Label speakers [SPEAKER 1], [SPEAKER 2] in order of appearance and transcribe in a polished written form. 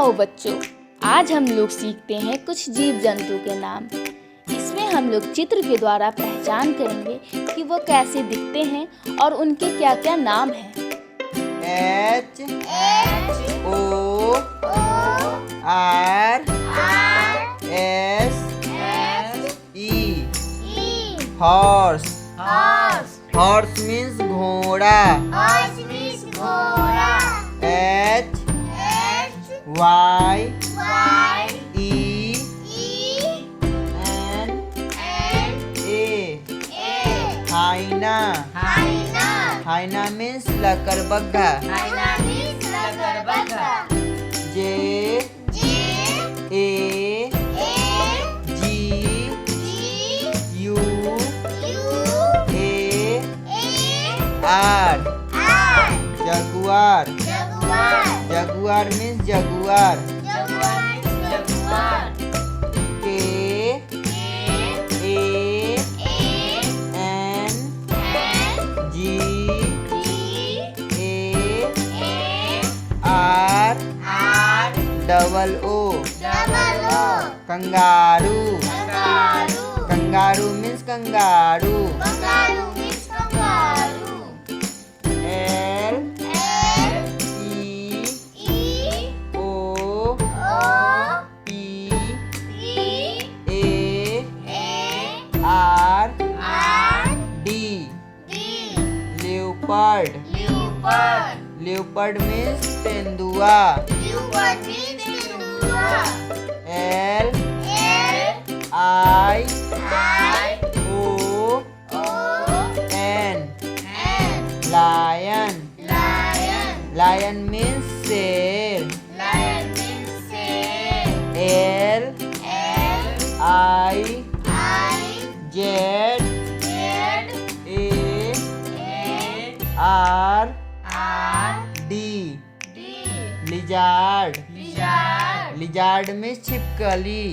[SPEAKER 1] आओ बच्चों, आज हम लोग सीखते हैं कुछ जीव जंतु के नाम। इसमें हम लोग चित्र के द्वारा पहचान करेंगे कि वो कैसे दिखते हैं और उनके क्या क्या नाम हैं।
[SPEAKER 2] HORSE horse. Horse means घोड़ा. HYENA. Hyena means लकड़बग्घा. JAGUAR. Jaguar means jaguar. KANGAROO. Kangaroo means kangaroo. Leopard means तेंदुआ. LION. Lion means शेर. LIZARD. Lizard means छिपकली.